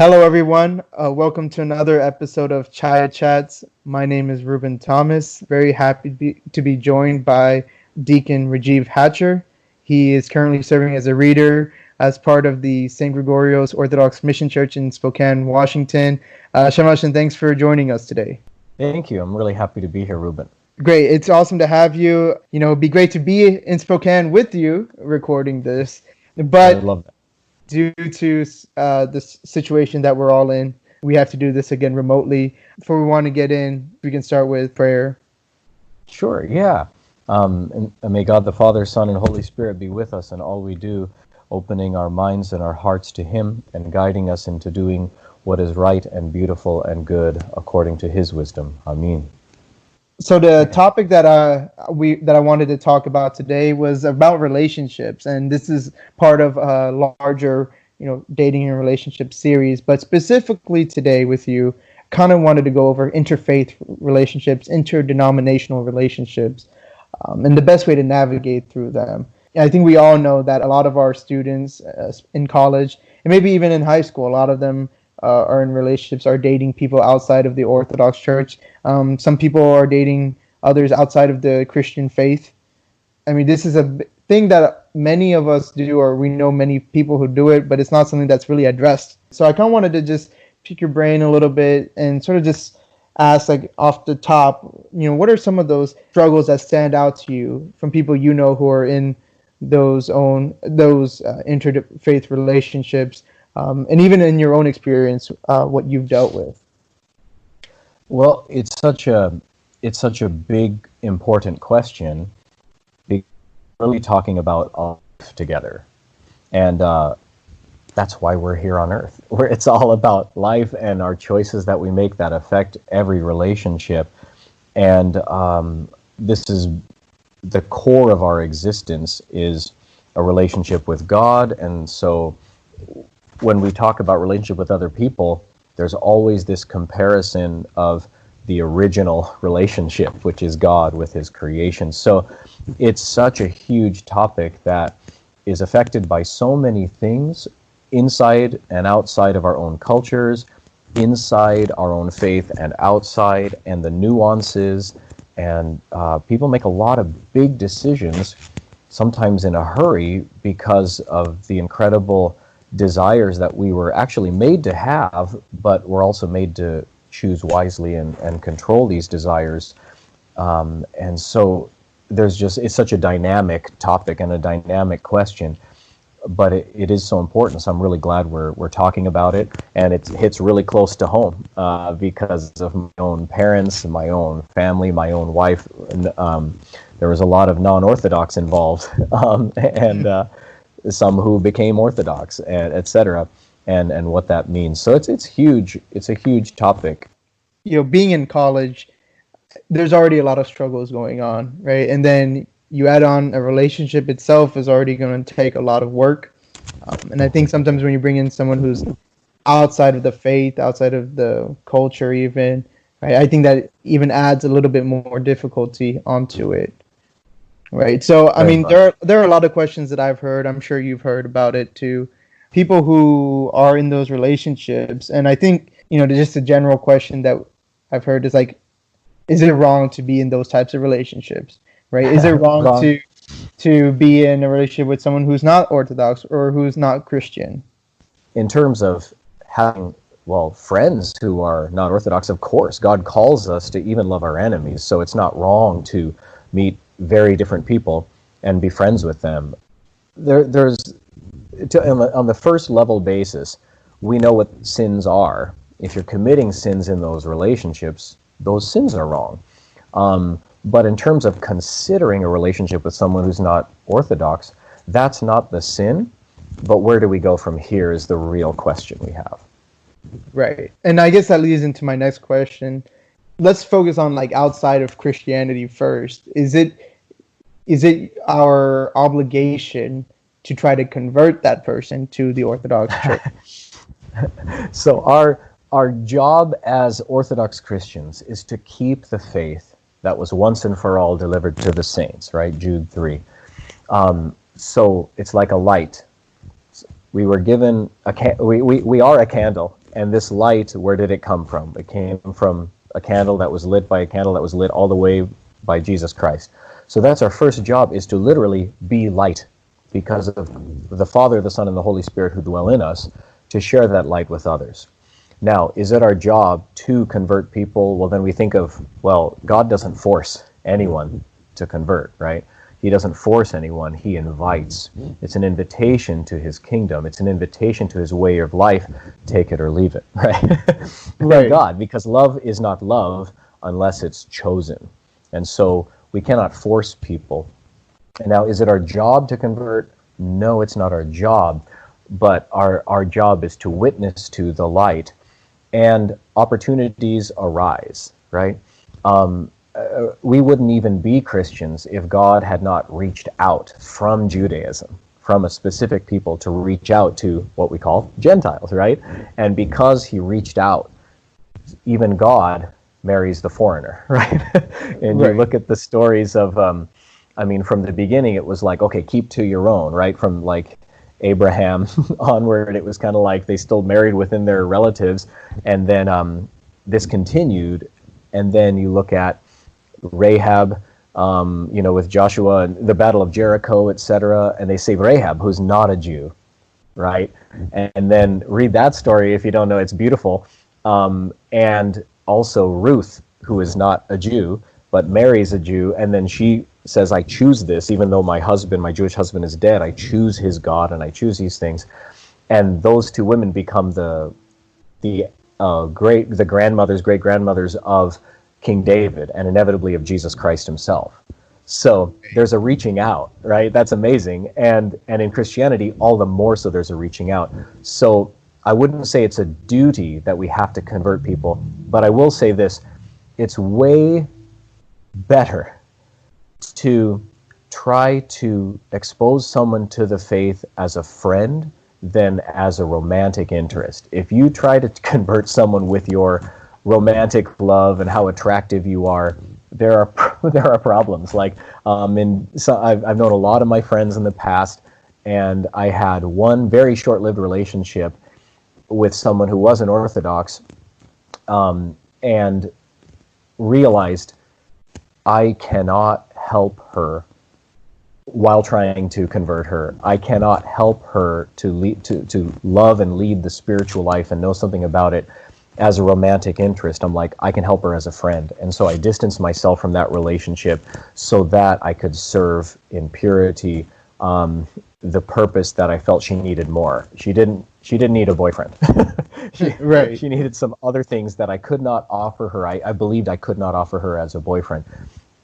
Hello, everyone. Welcome to another episode of Chaiyya Chats. My name is Ruben Thomas. Very happy to be joined by Deacon Rajiv Hatcher. He is currently serving as a reader as part of the St. Gregorio's Orthodox Mission Church in Spokane, Washington. Shamash, and thanks for joining us today. Thank you. I'm really happy to be here, Ruben. Great. It's awesome to have you. It'd be great to be in Spokane with you recording this. But I love that. Due to this situation that we're all in, we have to do this again remotely. Before we want to get in, we can start with prayer. Sure, yeah. And may God the Father, Son, and Holy Spirit be with us in all we do, opening our minds and our hearts to Him and guiding us into doing what is right and beautiful and good according to His wisdom. Amen. So the topic that I wanted to talk about today was about relationships, and this is part of a larger, dating and relationship series. But specifically today with you, kind of wanted to go over interfaith relationships, interdenominational relationships, and the best way to navigate through them. I think we all know that a lot of our students in college, and maybe even in high school, a lot of them are in relationships, are dating people outside of the Orthodox Church. Some people are dating others outside of the Christian faith. I mean, this is a thing that many of us do, or we know many people who do it, but it's not something that's really addressed. So I kind of wanted to just pick your brain a little bit and sort of just ask, like, off the top, what are some of those struggles that stand out to you from people who are in those interfaith relationships? And even in your own experience, what you've dealt with. Well, it's such a big, important question. We're really talking about life together, and that's why we're here on Earth. Where it's all about life and our choices that we make that affect every relationship, and this is the core of our existence is a relationship with God, and so. When we talk about relationship with other people, there's always this comparison of the original relationship, which is God with His creation. So it's such a huge topic that is affected by so many things inside and outside of our own cultures, inside our own faith and outside, and the nuances. And people make a lot of big decisions, sometimes in a hurry, because of the incredible desires that we were actually made to have, but we're also made to choose wisely and control these desires. And so it's such a dynamic topic and a dynamic question, but it is so important. So I'm really glad we're talking about it, and it hits really close to home because of my own parents, my own family, my own wife. And, there was a lot of non-Orthodox involved, and some who became Orthodox, and etc., and what that means. So it's huge. It's a huge topic. Being in college, there's already a lot of struggles going on, right? And then you add on a relationship itself is already going to take a lot of work. And I think sometimes when you bring in someone who's outside of the faith, outside of the culture even, right, I think that even adds a little bit more difficulty onto it. Right. So, I mean, there are a lot of questions that I've heard. I'm sure you've heard about it too. People who are in those relationships. And I think, just a general question that I've heard is like, is it wrong to be in those types of relationships? Right. Is it wrong to be in a relationship with someone who's not Orthodox or who's not Christian? In terms of having, friends who are not Orthodox, of course, God calls us to even love our enemies. So it's not wrong to meet very different people and be friends with them. On the first level basis, we know what sins are. If you're committing sins in those relationships, those sins are wrong. But in terms of considering a relationship with someone who's not Orthodox, that's not the sin. But where do we go from here is the real question we have. Right. And I guess that leads into my next question. Let's focus on outside of Christianity first. Is it our obligation to try to convert that person to the Orthodox Church? So our job as Orthodox Christians is to keep the faith that was once and for all delivered to the saints, right? Jude 3. So it's like a light. We were given we are a candle And this light, where did it come from? It came from a candle that was lit by a candle that was lit all the way by Jesus Christ. So that's our first job, is to literally be light, because of the Father, the Son, and the Holy Spirit who dwell in us, to share that light with others. Now, is it our job to convert people? Well, then we think of, well, God doesn't force anyone to convert, right? He doesn't force anyone, he invites. It's an invitation to his kingdom. It's an invitation to his way of life. Take it or leave it, right? Thank God, because love is not love unless it's chosen. And so we cannot force people. And now, is it our job to convert? No, it's not our job. But our job is to witness to the light, and opportunities arise, right? We wouldn't even be Christians if God had not reached out from Judaism, from a specific people, to reach out to what we call Gentiles, right? And because he reached out, even God marries the foreigner, right? And you look at the stories of, from the beginning, it was like, okay, keep to your own, right? From like Abraham onward, it was kind of like they still married within their relatives, and then this continued. And then you look at Rahab, with Joshua and the Battle of Jericho, etc., and they save Rahab, who's not a Jew, right? And then read that story if you don't know. It's beautiful. And also Ruth, who is not a Jew but marries a Jew, and then she says, I choose this, even though my Jewish husband is dead. I choose his God, and I choose these things. And those two women become the great grandmothers of King David, and inevitably of Jesus Christ himself. So there's a reaching out, right? That's amazing. And in Christianity, all the more so there's a reaching out. So I wouldn't say it's a duty that we have to convert people, but I will say this: it's way better to try to expose someone to the faith as a friend than as a romantic interest. If you try to convert someone with your romantic love and how attractive you are, there are problems. Like I've known a lot of my friends in the past, and I had one very short-lived relationship with someone who wasn't Orthodox, and realized I cannot help her while trying to convert her. I cannot help her to love and lead the spiritual life and know something about it as a romantic interest. I'm like, I can help her as a friend. And so I distanced myself from that relationship so that I could serve in purity the purpose that I felt she needed more. She didn't need a boyfriend. She needed some other things that I could not offer her. I believed I could not offer her as a boyfriend.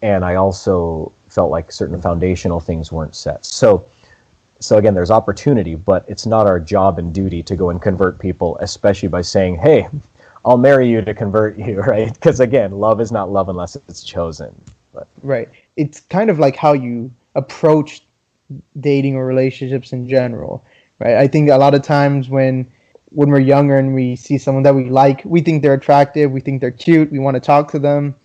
And I also felt like certain foundational things weren't set. So again, there's opportunity, but it's not our job and duty to go and convert people, especially by saying, hey, I'll marry you to convert you, right? Because again, love is not love unless it's chosen. But. Right. It's kind of like how you approach dating or relationships in general, right? I think a lot of times when we're younger and we see someone that we like, we think they're attractive, we think they're cute, we want to talk to them,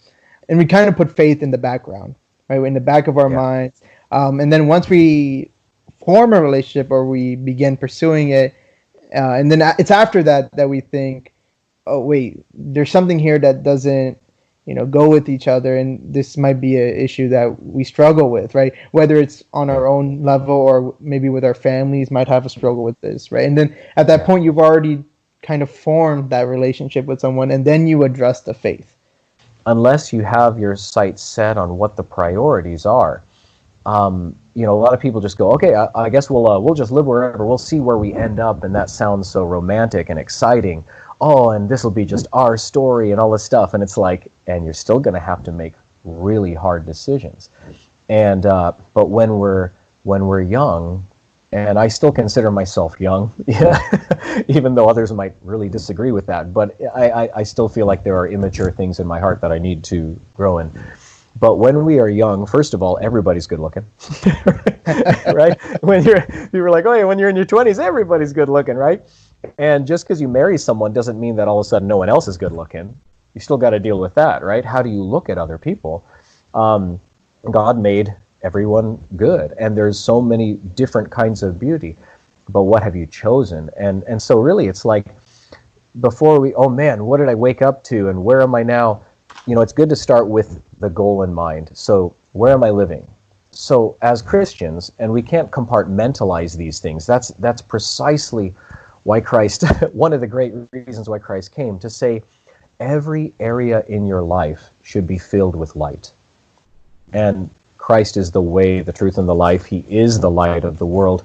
and we kind of put faith in the background, right? In the back of our minds. And then once we form a relationship or we begin pursuing it, and then it's after that we think, oh wait, there's something here that doesn't go with each other, and this might be an issue that we struggle with, right? Whether it's on our own level or maybe with our families might have a struggle with this, right? And then at that point, you've already kind of formed that relationship with someone, and then you address the faith. Unless you have your sights set on what the priorities are, a lot of people just go, okay, I guess we'll just live wherever. We'll see where we end up, and that sounds so romantic and exciting. Oh, and this will be just our story and all this stuff. And it's like, and you're still going to have to make really hard decisions. And but when we're young, and I still consider myself young, even though others might really disagree with that, but I still feel like there are immature things in my heart that I need to grow in. But when we are young, first of all, everybody's good looking, right? When you're like, oh, yeah, when you're in your 20s, everybody's good looking, right? And just because you marry someone doesn't mean that all of a sudden no one else is good looking. You still got to deal with that, right? How do you look at other people? God made everyone good, and there's so many different kinds of beauty. But what have you chosen? And so really, it's like before we, oh man, what did I wake up to and where am I now? It's good to start with the goal in mind. So where am I living? So as Christians, and we can't compartmentalize these things, that's precisely why Christ, one of the great reasons why Christ came, to say every area in your life should be filled with light. And Christ is the way, the truth, and the life. He is the light of the world.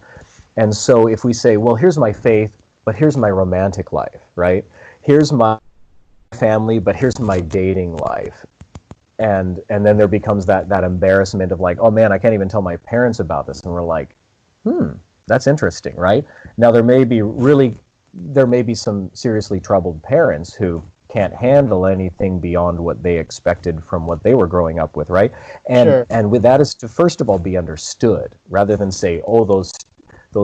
And so if we say, well, here's my faith, but here's my romantic life, right? Here's my family, but here's my dating life. And then there becomes that embarrassment of like, oh man, I can't even tell my parents about this. And we're like, that's interesting, right? Now there may be some seriously troubled parents who can't handle anything beyond what they expected from what they were growing up with, right? And Sure. and with that is to first of all be understood, rather than say, oh, those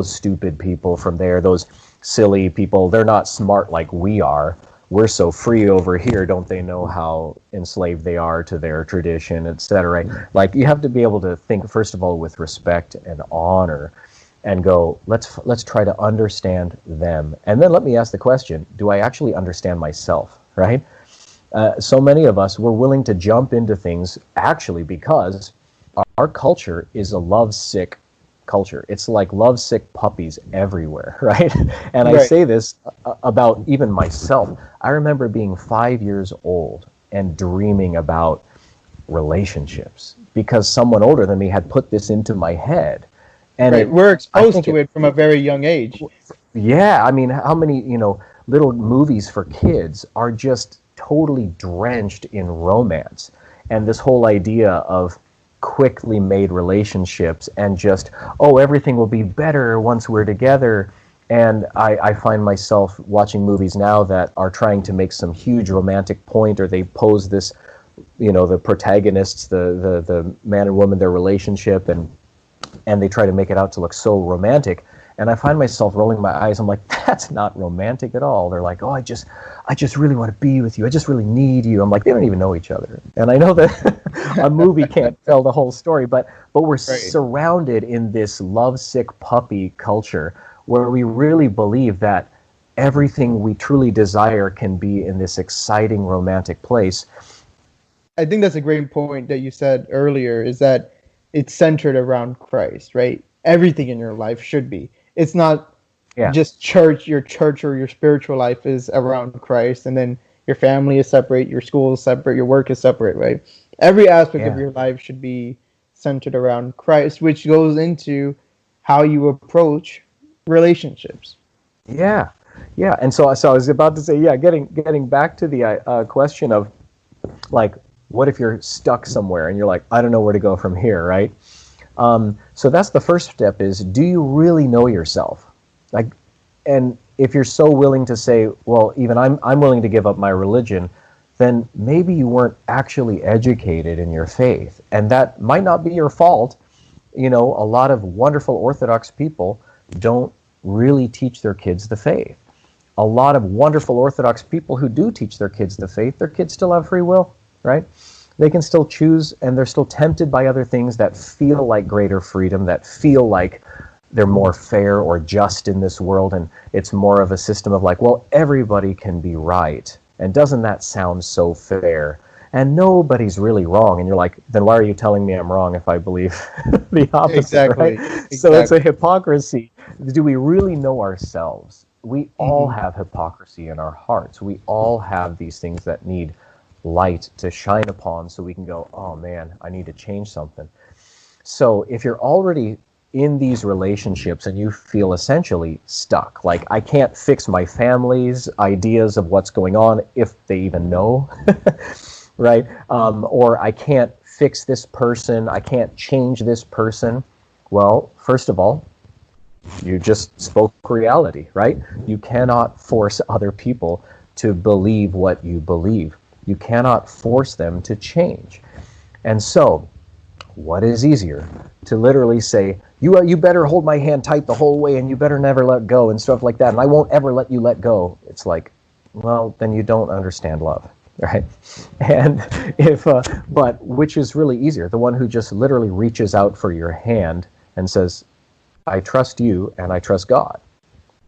stupid people from there, those silly people, they're not smart like we are. We're so free over here, don't they know how enslaved they are to their tradition, etc. Like, you have to be able to think, first of all, with respect and honor, and go, let's try to understand them. And then let me ask the question, do I actually understand myself, right? So many of us, we're willing to jump into things actually because our culture is a lovesick culture. It's like lovesick puppies everywhere, right? And I say this about even myself. I remember being 5 years old and dreaming about relationships because someone older than me had put this into my head. And we're exposed to it from a very young age. Yeah, I mean, how many, little movies for kids are just totally drenched in romance and this whole idea of quickly made relationships and just, oh, everything will be better once we're together. And I find myself watching movies now that are trying to make some huge romantic point, or they pose this, the protagonists, the man and woman, their relationship, and they try to make it out to look so romantic. And I find myself rolling my eyes. I'm like, that's not romantic at all. They're like, oh, I just really want to be with you. I just really need you. I'm like, they don't even know each other. And I know that a movie can't tell the whole story, but we're surrounded in this lovesick puppy culture where we really believe that everything we truly desire can be in this exciting romantic place. I think that's a great point that you said earlier, is that it's centered around Christ, right? Everything in your life should be. It's not just church. Your church or your spiritual life is around Christ, and then your family is separate, your school is separate, your work is separate, right? Every aspect of your life should be centered around Christ, which goes into how you approach relationships. Yeah. And so I was about to say, getting back to the question of, like, what if you're stuck somewhere and you're like, I don't know where to go from here, right? So that's the first step, is, do you really know yourself? Like, and if you're so willing to say, well, even I'm willing to give up my religion, then maybe you weren't actually educated in your faith. And that might not be your fault. A lot of wonderful Orthodox people don't really teach their kids the faith. A lot of wonderful Orthodox people who do teach their kids the faith, their kids still have free will, right? They can still choose, and they're still tempted by other things that feel like greater freedom, that feel like they're more fair or just in this world, and it's more of a system of like, well, everybody can be right, and doesn't that sound so fair? And nobody's really wrong, and you're like, then why are you telling me I'm wrong if I believe the opposite? Exactly. Right? So it's a hypocrisy. Do we really know ourselves? We all have hypocrisy in our hearts. We all have these things that need light to shine upon so we can go, oh man, I need to change something. So if you're already in these relationships and you feel essentially stuck, like, I can't fix my family's ideas of what's going on, if they even know, right? Or I can't fix this person, I can't change this person. Well, first of all, you just spoke reality, right? You cannot force other people to believe what you believe. You cannot force them to change. And so, what is easier? To literally say, you better hold my hand tight the whole way, and you better never let go, and stuff like that, and I won't ever let you let go. It's like, well, then you don't understand love, right? And but which is really easier? The one who just literally reaches out for your hand and says, I trust you and I trust God.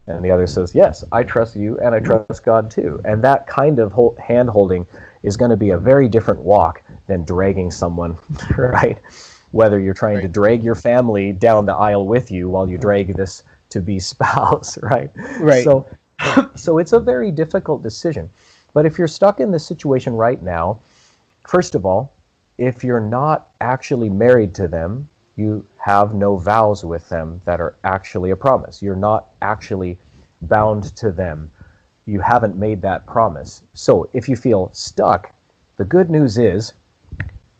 And the other says, yes, I trust you and I trust God too. And that kind of hand holding is going to be a very different walk than dragging someone, right? Whether you're trying to drag your family down the aisle with you while you drag this to-be spouse, right? Right. So it's a very difficult decision. But if you're stuck in this situation right now, first of all, if you're not actually married to them, you have no vows with them that are actually a promise. You're not actually bound to them. You haven't made that promise. So if you feel stuck, the good news is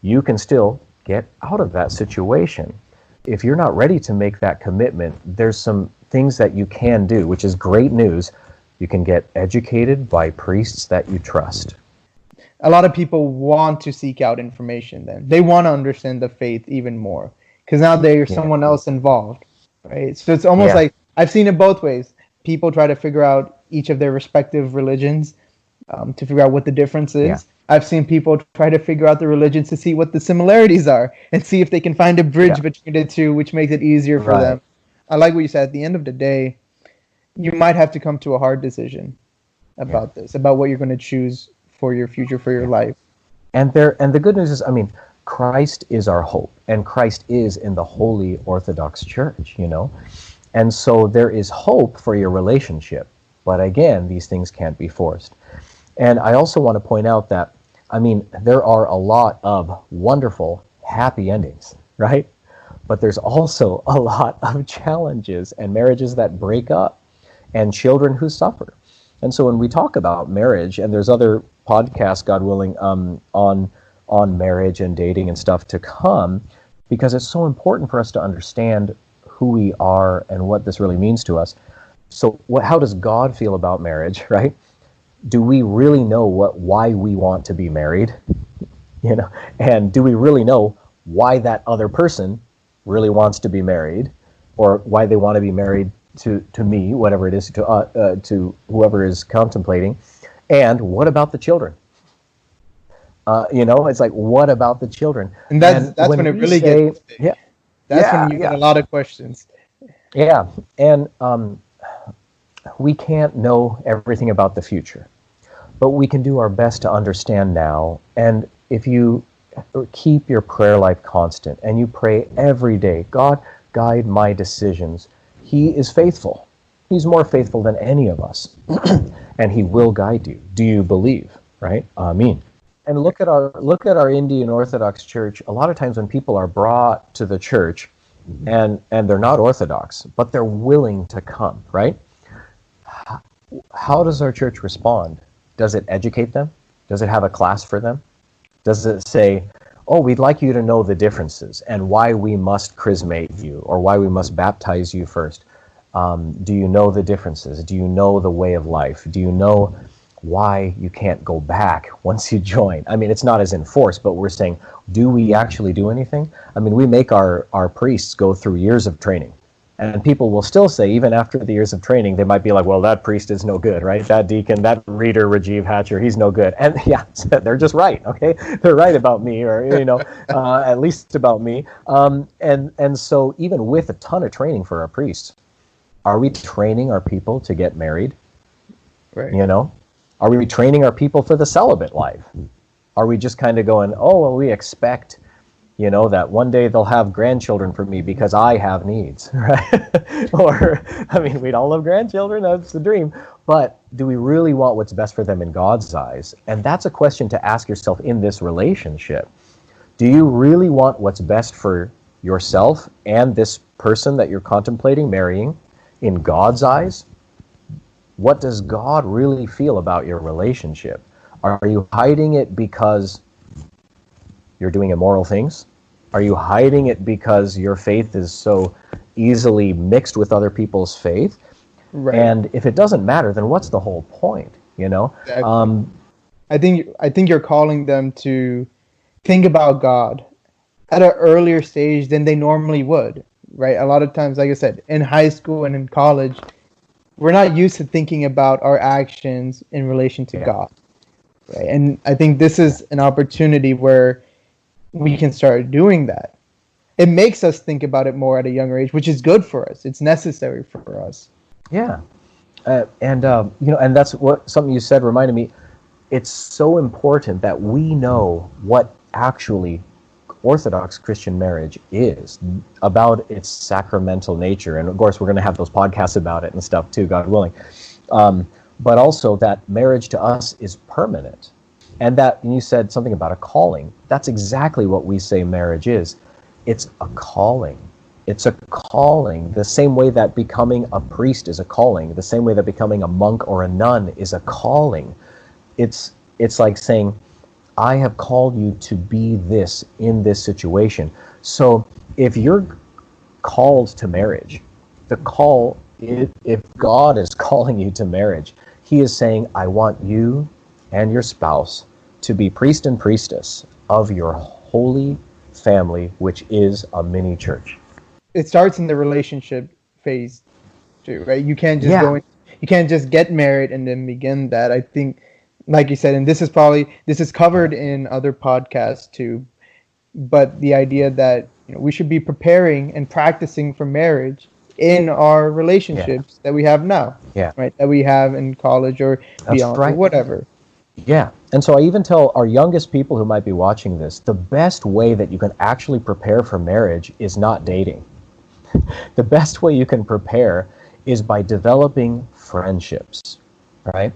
you can still get out of that situation. If you're not ready to make that commitment, there's some things that you can do, which is great news. You can get educated by priests that you trust. A lot of people want to seek out information then. They want to understand the faith even more because now there's someone else involved, right? So it's almost like I've seen it both ways. People try to figure out each of their respective religions to figure out what the difference is. Yeah. I've seen people try to figure out the religions to see what the similarities are and see if they can find a bridge between the two, which makes it easier for them. I like what you said. At the end of the day, you might have to come to a hard decision about this, about what you're going to choose for your future, for your life. And the good news is, I mean, Christ is our hope, and Christ is in the Holy Orthodox Church, you know? And so there is hope for your relationship. But again, these things can't be forced. And I also want to point out that, I mean, there are a lot of wonderful, happy endings, right? But there's also a lot of challenges and marriages that break up and children who suffer. And so when we talk about marriage, and there's other podcasts, God willing, on marriage and dating and stuff to come, because it's so important for us to understand who we are and what this really means to us. So how does God feel about marriage, right? Do we really know why we want to be married? You know, and do we really know why that other person really wants to be married, or why they want to be married to me, whatever it is, to whoever is contemplating? And what about the children? You know, it's like, what about the children? And that's when it really gets big. That's when you get a lot of questions. Yeah, and we can't know everything about the future, but we can do our best to understand now. And if you keep your prayer life constant and you pray every day, God, guide my decisions. He is faithful. He's more faithful than any of us, and he will guide you. Do you believe? Right? Amen. And look at our Indian Orthodox Church. A lot of times when people are brought to the church, and they're not Orthodox, but they're willing to come, right? How does our church respond? Does it educate them? Does it have a class for them? Does it say, oh, we'd like you to know the differences and why we must chrismate you or why we must baptize you first? Do you know the differences? Do you know the way of life? Do you know why you can't go back once you join? I mean, it's not as enforced, but we're saying, do we actually do anything? I mean, we make our priests go through years of training. And people will still say, even after the years of training, they might be like, well, that priest is no good, right? That deacon, that reader, Rajiv Hatcher, he's no good. And yeah, they're just right, okay? They're right about me, or, you know, at least about me. And so even with a ton of training for our priests, are we training our people to get married? Right. You know? Are we training our people for the celibate life? Are we just kind of going, oh, well, we expect, you know, that one day they'll have grandchildren for me because I have needs, right? Or, I mean, we'd all love grandchildren, that's the dream. But do we really want what's best for them in God's eyes? And that's a question to ask yourself in this relationship. Do you really want what's best for yourself and this person that you're contemplating marrying in God's eyes? What does God really feel about your relationship? Are you hiding it because you're doing immoral things? Are you hiding it because your faith is so easily mixed with other people's faith? Right. And if it doesn't matter, then what's the whole point? You know? Exactly. I think you're calling them to think about God at an earlier stage than they normally would, right? A lot of times, like I said, in high school and in college, we're not used to thinking about our actions in relation to God, right? And I think this is an opportunity where we can start doing that. It makes us think about it more at a younger age, which is good for us. It's necessary for us. Yeah. And that's what something you said reminded me. It's so important that we know what actually Orthodox Christian marriage is, about its sacramental nature. And of course, we're going to have those podcasts about it and stuff too, God willing. But also that marriage to us is permanent. And that, and you said something about a calling. That's exactly what we say marriage is. It's a calling. It's a calling. The same way that becoming a priest is a calling, the same way that becoming a monk or a nun is a calling. It's like saying, I have called you to be this in this situation. So if you're called to marriage, if God is calling you to marriage, he is saying, I want you and your spouse to be priest and priestess of your holy family, which is a mini church. It starts in the relationship phase too, right? You can't just you can't just get married and then begin that. I think, like you said, and this is covered in other podcasts too, but the idea that we should be preparing and practicing for marriage in our relationships that we have now, right? That we have in college or beyond, or whatever. Yeah. And so I even tell our youngest people who might be watching this, the best way that you can actually prepare for marriage is not dating. The best way you can prepare is by developing friendships, right?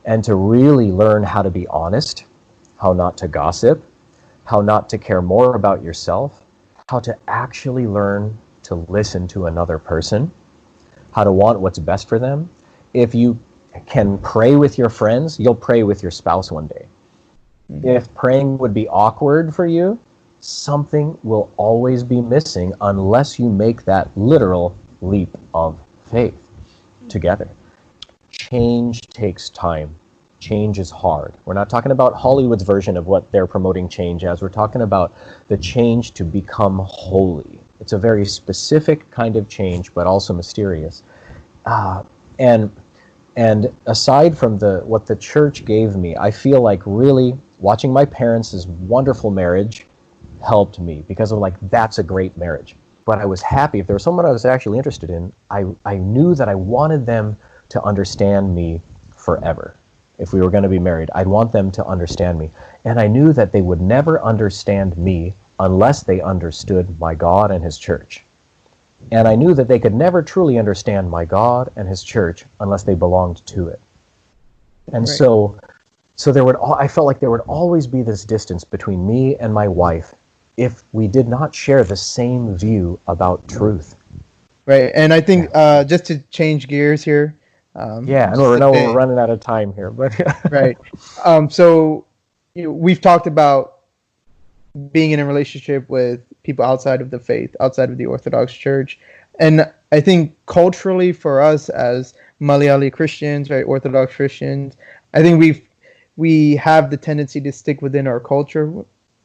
And to really learn how to be honest, how not to gossip, how not to care more about yourself, how to actually learn to listen to another person, how to want what's best for them. If you can pray with your friends, you'll pray with your spouse one day. Mm-hmm. If praying would be awkward for you, something will always be missing unless you make that literal leap of faith together. Change takes time. Change is hard. We're not talking about Hollywood's version of what they're promoting change as. We're talking about the change to become holy. It's a very specific kind of change, but also mysterious. And aside from what the church gave me, I feel like really watching my parents' wonderful marriage helped me, because of that's a great marriage. But I was happy. If there was someone I was actually interested in, I knew that I wanted them to understand me forever. If we were going to be married, I'd want them to understand me. And I knew that they would never understand me unless they understood my God and his church. And I knew that they could never truly understand my God and his church unless they belonged to it. And so I felt like there would always be this distance between me and my wife if we did not share the same view about truth. Right. And I think just to change gears here. And we're running out of time here, but right. So we've talked about being in a relationship with people outside of the faith, outside of the Orthodox Church. And I think culturally for us as Malayali Christians, right, Orthodox Christians, I think we have the tendency to stick within our culture.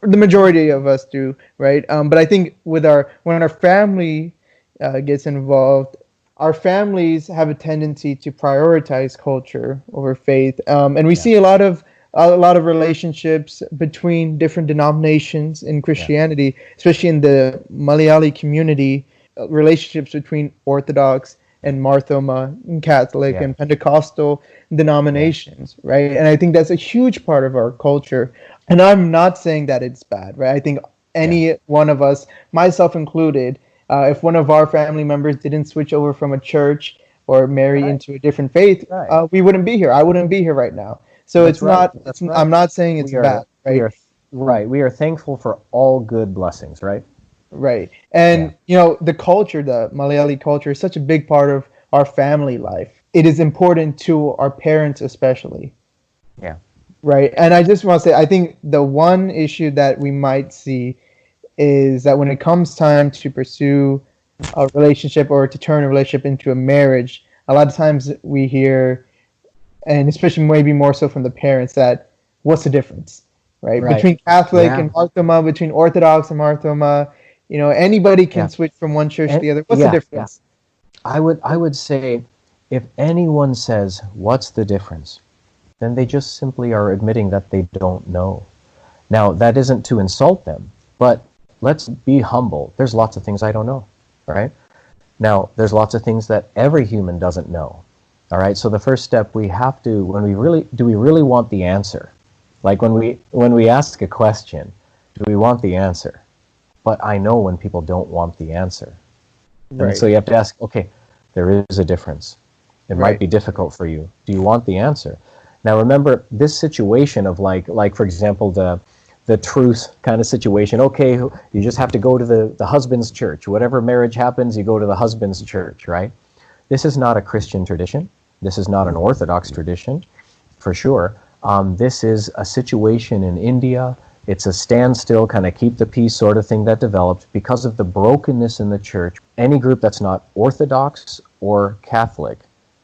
The majority of us do, right? But I think when our family gets involved, our families have a tendency to prioritize culture over faith. And we see a lot of relationships between different denominations in Christianity, especially in the Malayali community, relationships between Orthodox and Marthoma, and Catholic and Pentecostal denominations, right? And I think that's a huge part of our culture. And I'm not saying that it's bad, right? I think any one of us, myself included, if one of our family members didn't switch over from a church or marry into a different faith, we wouldn't be here. I wouldn't be here right now. So I'm not saying it's bad, right? We are thankful for all good blessings, right? Right. And, the culture, the Malayali culture is such a big part of our family life. It is important to our parents especially. Yeah. Right. And I just want to say, I think the one issue that we might see is that when it comes time to pursue a relationship or to turn a relationship into a marriage, a lot of times we hear, and especially maybe more so from the parents, that what's the difference, right? Between Catholic and Marthoma, between Orthodox and Marthoma, anybody can switch from one church to the other. What's the difference? I would say, if anyone says, what's the difference? Then they just simply are admitting that they don't know. Now, that isn't to insult them, but let's be humble. There's lots of things I don't know, right? Now, there's lots of things that every human doesn't know. All right. So the first step we have to, when we really want the answer? Like when we ask a question, do we want the answer? But I know when people don't want the answer. Right. And so you have to ask, okay, there is a difference. It might be difficult for you. Do you want the answer? Now remember, this situation of like for example, the truth kind of situation. Okay, you just have to go to the husband's church. Whatever marriage happens, you go to the husband's church, right? This is not a Christian tradition. This is not an Orthodox tradition, for sure. This is a situation in India. It's a standstill, kind of keep the peace sort of thing that developed because of the brokenness in the church. Any group that's not Orthodox or Catholic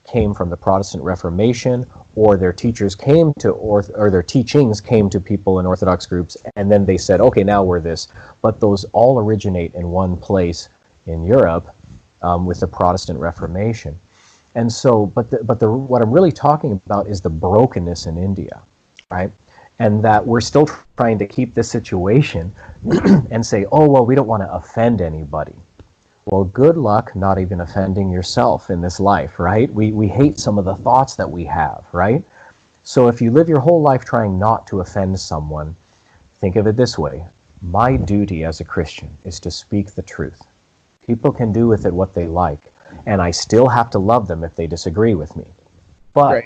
came from the Protestant Reformation, or their teachers came to, or their teachings came to people in Orthodox groups, and then they said, okay, now we're this. But those all originate in one place in Europe with the Protestant Reformation. And so, but what I'm really talking about is the brokenness in India, right? And that we're still trying to keep this situation and say, oh, well, we don't want to offend anybody. Well, good luck not even offending yourself in this life, right? We hate some of the thoughts that we have, right? So if you live your whole life trying not to offend someone, think of it this way. My duty as a Christian is to speak the truth. People can do with it what they like, and I still have to love them if they disagree with me. But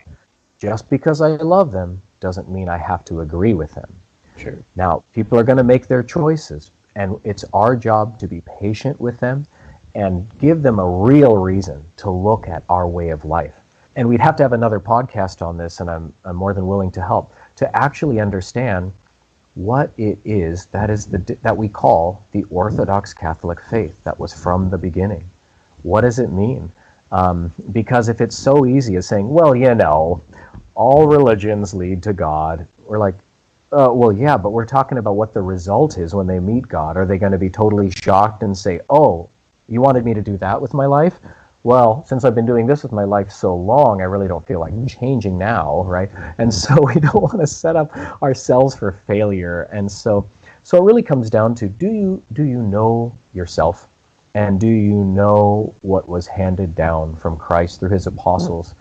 just because I love them doesn't mean I have to agree with them. Sure. Now, people are going to make their choices, and it's our job to be patient with them and give them a real reason to look at our way of life. And we'd have to have another podcast on this, and I'm more than willing to help, to actually understand what it is that we call the Orthodox Catholic faith that was from the beginning. What does it mean? Because if it's so easy as saying, well, all religions lead to God, we're like, well, yeah, but we're talking about what the result is when they meet God. Are they going to be totally shocked and say, oh, you wanted me to do that with my life? Well, since I've been doing this with my life so long, I really don't feel like changing now, right? And so we don't want to set up ourselves for failure. And so it really comes down to, do you know yourself? And do you know what was handed down from Christ through his apostles,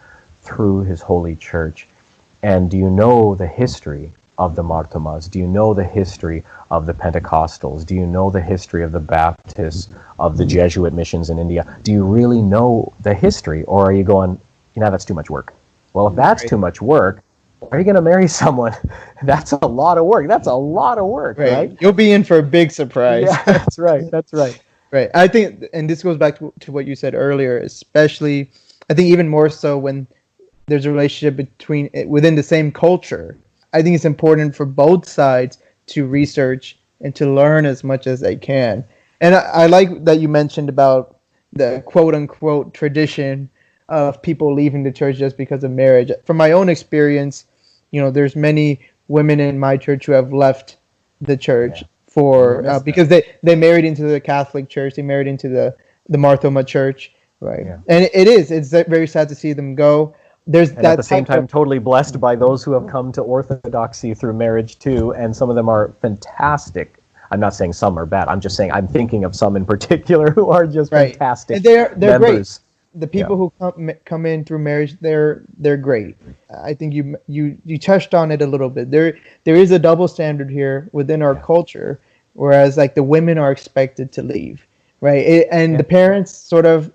through his holy church? And do you know the history of the Marthomas? Do you know the history of the Pentecostals? Do you know the history of the Baptists, of the Jesuit missions in India? Do you really know the history? Or are you going, that's too much work? Well, if that's too much work, are you going to marry someone? That's a lot of work. That's a lot of work, right? You'll be in for a big surprise. Yeah, that's right. That's right. Right. I think, and this goes back to what you said earlier, especially, I think even more so when there's a relationship within the same culture. I think it's important for both sides to research and to learn as much as they can. And I like that you mentioned about the quote unquote tradition of people leaving the church just because of marriage. From my own experience, there's many women in my church who have left the church because they married into the Catholic Church, they married into the Marthoma Church, right? Yeah. And it's very sad to see them go. There's and at the same time, totally blessed by those who have come to Orthodoxy through marriage too, and some of them are fantastic. I'm not saying some are bad. I'm just saying I'm thinking of some in particular who are just fantastic. And they're members. Great. The people who come in through marriage, they're great. I think you touched on it a little bit. There is a double standard here within our culture, whereas like the women are expected to leave, right? The parents sort of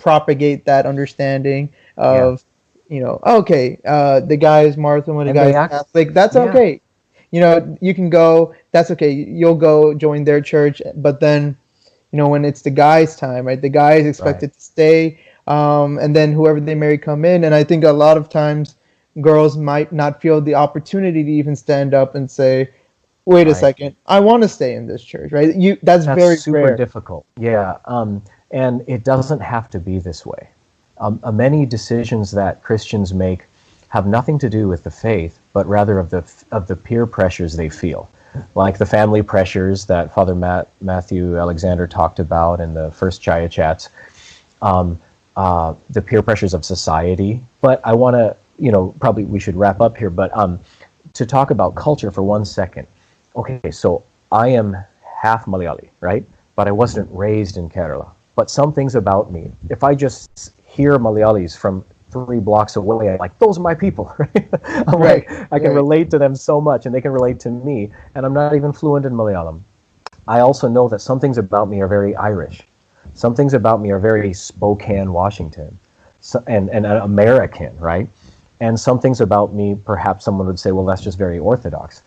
propagate that understanding of the guy is Martha, when the guy is Catholic, that's okay. You can go, that's okay. You'll go join their church, but then when it's the guy's time, right? The guy is expected to stay. And then whoever they marry come in. And I think a lot of times girls might not feel the opportunity to even stand up and say, wait a second, I want to stay in this church, right? That's very super rare. Difficult. Yeah. And it doesn't have to be this way. Many decisions that Christians make have nothing to do with the faith, but rather of the peer pressures they feel. Like the family pressures that Father Matthew Alexander talked about in the first Chaiyya chats. The peer pressures of society. But I want to, probably we should wrap up here, but to talk about culture for 1 second. Okay, so I am half Malayali, right? But I wasn't raised in Kerala. But some things about me, if I just hear Malayalis from 3 blocks away, I'm like, those are my people, right? I'm Right. like, I can relate to them so much, and they can relate to me, and I'm not even fluent in Malayalam. I also know that some things about me are very Irish. Some things about me are very Spokane, Washington, and American, right? And some things about me, perhaps someone would say, well, that's just very Orthodox.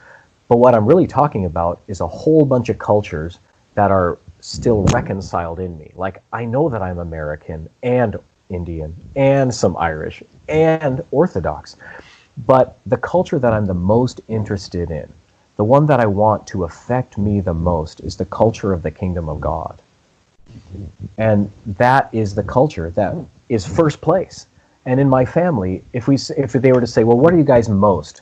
But what I'm really talking about is a whole bunch of cultures that are still reconciled in me. Like, I know that I'm American and Indian and some Irish and Orthodox. But the culture that I'm the most interested in, the one that I want to affect me the most, is the culture of the kingdom of God. And that is the culture that is first place. And in my family, if they were to say, well, what are you guys most?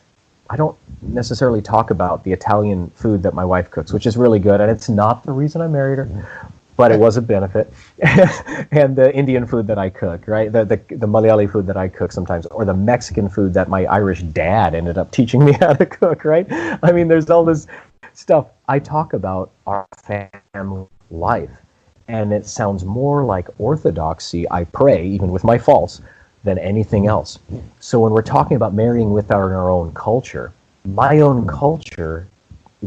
I don't necessarily talk about the Italian food that my wife cooks, which is really good, and it's not the reason I married her, but it was a benefit. And the Indian food that I cook, right? The Malayali food that I cook sometimes, or the Mexican food that my Irish dad ended up teaching me how to cook, right? I mean, there's all this stuff. I talk about our family life, and it sounds more like orthodoxy, I pray, even with my faults, than anything else. So when we're talking about marrying with our own culture, my own culture,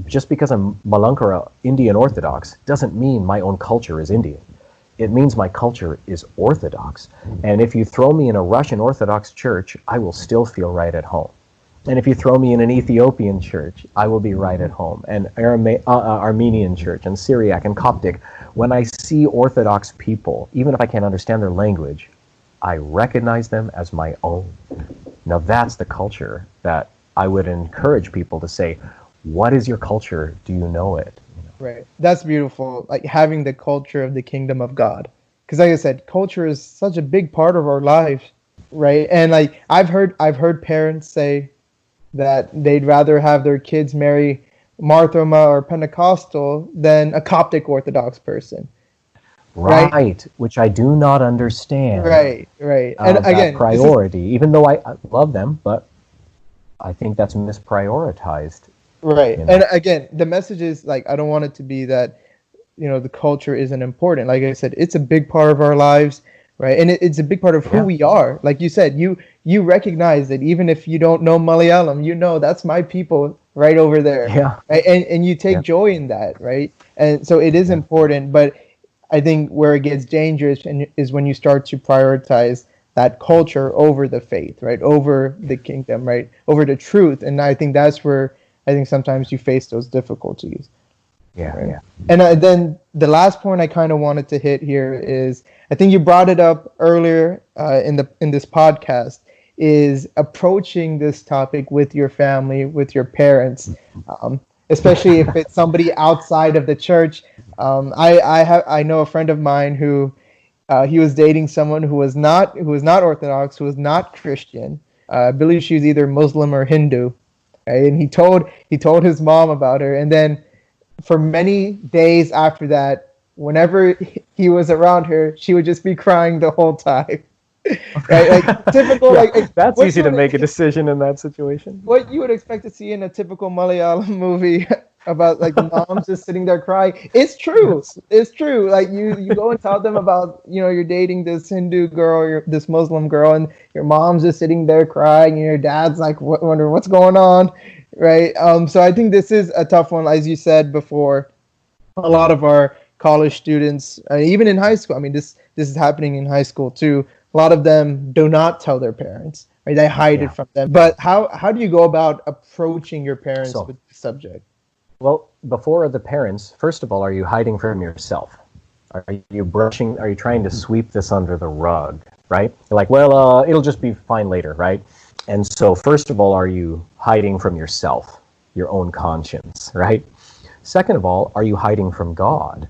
just because I'm Malankara Indian Orthodox, doesn't mean my own culture is Indian. It means my culture is Orthodox. And if you throw me in a Russian Orthodox church, I will still feel right at home. And if you throw me in an Ethiopian church, I will be right at home. And Armenian church, and Syriac, and Coptic. When I see Orthodox people, even if I can't understand their language, I recognize them as my own. Now that's the culture that I would encourage people to say, what is your culture? Do you know it? Right. That's beautiful. Like having the culture of the kingdom of God. Because like I said, culture is such a big part of our lives, right? And like I've heard parents say that they'd rather have their kids marry Marthoma or Pentecostal than a Coptic Orthodox person. Right, which I do not understand. Right. And again, that priority, even though I love them, but I think that's misprioritized. Right. You know? And again, the message is like, I don't want it to be that, the culture isn't important. Like I said, it's a big part of our lives, right? And it's a big part of who we are. Like you said, you recognize that even if you don't know Malayalam, that's my people right over there. Yeah. Right? And you take joy in that, right? And so it is important, but I think where it gets dangerous is when you start to prioritize that culture over the faith, right? Over the kingdom, right? Over the truth. And I think that's where I think sometimes you face those difficulties. Yeah, right? yeah. And then the last point I kind of wanted to hit here is, I think you brought it up earlier in this podcast, is approaching this topic with your family, with your parents, especially if it's somebody outside of the church. I know a friend of mine who he was dating someone who was not Orthodox, who was not Christian. I believe she was either Muslim or Hindu, right? And he told his mom about her, and then for many days after that, whenever he was around her, she would just be crying the whole time. Right? Like typical. That's easy to make a decision in that situation. What you would expect to see in a typical Malayalam movie about like the mom's just sitting there crying. It's true. It's true. Like you go and tell them about, you're dating this Hindu girl or this Muslim girl, and your mom's just sitting there crying, and your dad's like wondering what's going on, right? So I think this is a tough one, as you said before. A lot of our college students, even in high school, I mean, this is happening in high school too. A lot of them do not tell their parents, right? They hide it from them. But how do you go about approaching your parents with the subject? Well, before the parents, first of all, are you hiding from yourself? Are you trying to sweep this under the rug, right? You're like, well, it'll just be fine later, right? And so first of all, are you hiding from yourself, your own conscience, right? Second of all, are you hiding from God?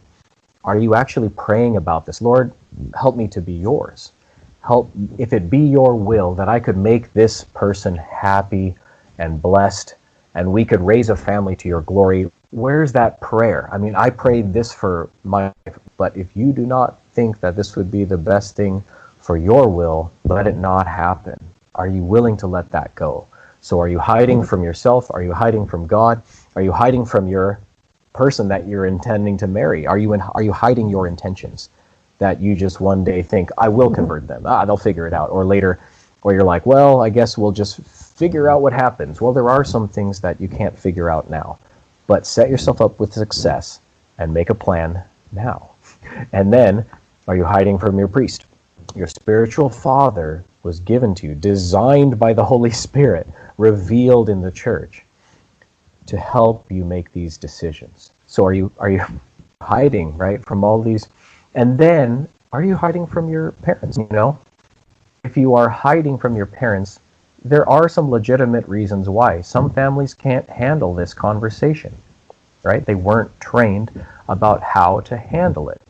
Are you actually praying about this? Lord, help me to be yours. Help, if it be your will, that I could make this person happy and blessed, and we could raise a family to your glory. Where's that prayer? I mean, I prayed this for my life, but if you do not think that this would be the best thing for your will, let it not happen. Are you willing to let that go? So are you hiding from yourself? Are you hiding from God? Are you hiding from your person that you're intending to marry? Are you hiding your intentions? That you just one day think, I will convert them. They'll figure it out. Or later, Or you're like, well, I guess we'll just figure out what happens. Well, there are some things that you can't figure out now. But set yourself up with success and make a plan now. And then, are you hiding from your priest? Your spiritual father was given to you, designed by the Holy Spirit, revealed in the church to help you make these decisions. So are you hiding, right, from all these? And then, are you hiding from your parents? You know, if you are hiding from your parents, there are some legitimate reasons why. Some families can't handle this conversation, right? They weren't trained about how to handle it.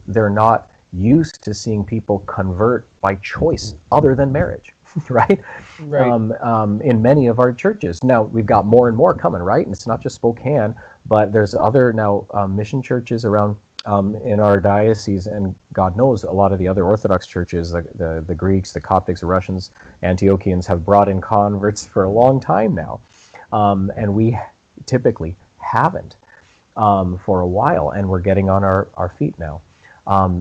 They're not used to seeing people convert by choice other than marriage, right? In many of our churches. Now, we've got more and more coming, right? And it's not just Spokane, but there's other now mission churches around in our diocese, and God knows a lot of the other Orthodox churches, the Greeks, the Coptics, the Russians, Antiochians, have brought in converts for a long time now. And we typically haven't for a while, and we're getting on our feet now.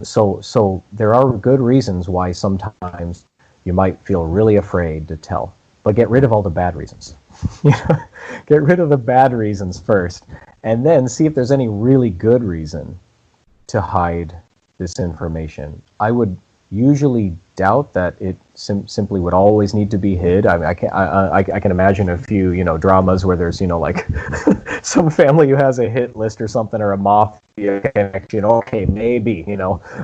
So there are good reasons why sometimes you might feel really afraid to tell, but get rid of all the bad reasons. Get rid of the bad reasons first, and then see if there's any really good reason to hide this information. I would usually doubt that it simply would always need to be hid. I mean, I can imagine a few, dramas where there's, like some family who has a hit list or something, or a mafia connection. Okay, maybe,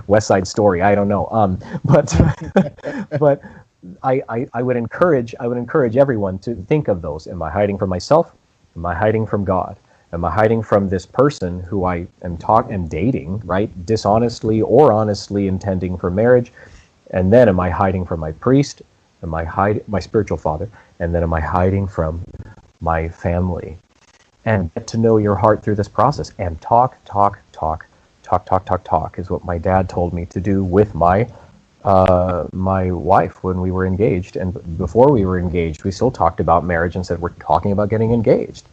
West Side Story. I don't know. But I would encourage everyone to think of those. Am I hiding from myself? Am I hiding from God? Am I hiding from this person who I am dating, right? Dishonestly or honestly intending for marriage? And then am I hiding from my priest? Am I hiding my spiritual father? And then am I hiding from my family? And get to know your heart through this process. And talk is what my dad told me to do with my wife when we were engaged. And before we were engaged, we still talked about marriage and said, we're talking about getting engaged,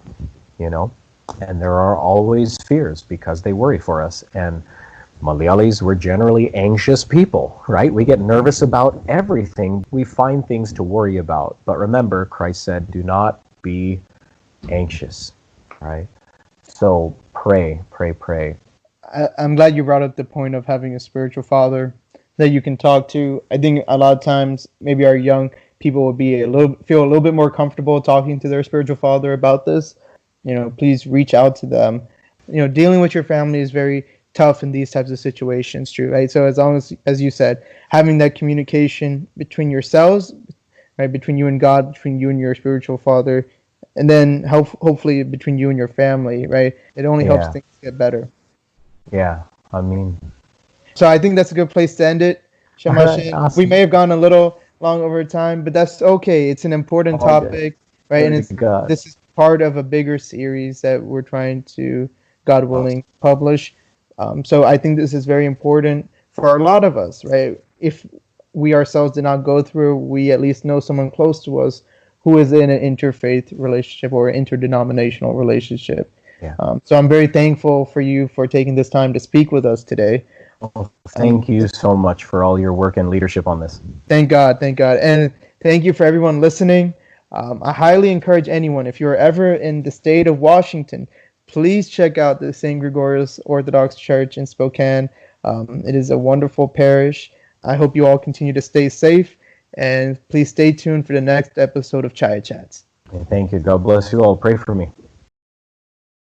And there are always fears because they worry for us. And Malayalis, we're generally anxious people, right? We get nervous about everything. We find things to worry about. But remember, Christ said, do not be anxious, right? So pray. I'm glad you brought up the point of having a spiritual father that you can talk to. I think a lot of times maybe our young people will feel a little bit more comfortable talking to their spiritual father about this. Please reach out to them. Dealing with your family is very tough in these types of situations, true, right? So as long as you said, having that communication between yourselves, right, between you and God, between you and your spiritual father, and then hopefully between you and your family, right? It only helps things get better. Yeah, So I think that's a good place to end it. Awesome. We may have gone a little long over time, but that's okay. It's an important topic, right? And this is part of a bigger series that we're trying to, God willing, publish. So I think this is very important for a lot of us, right? If we ourselves did not go through, we at least know someone close to us who is in an interfaith relationship or an interdenominational relationship. Yeah. So I'm very thankful for you for taking this time to speak with us today. Well, thank you so much for all your work and leadership on this. Thank God. And thank you for everyone listening. I highly encourage anyone, if you're ever in the state of Washington, please check out the St. Gregorius Orthodox Church in Spokane. It is a wonderful parish. I hope you all continue to stay safe, and please stay tuned for the next episode of Chaiyya Chats. Thank you. God bless you all. Pray for me.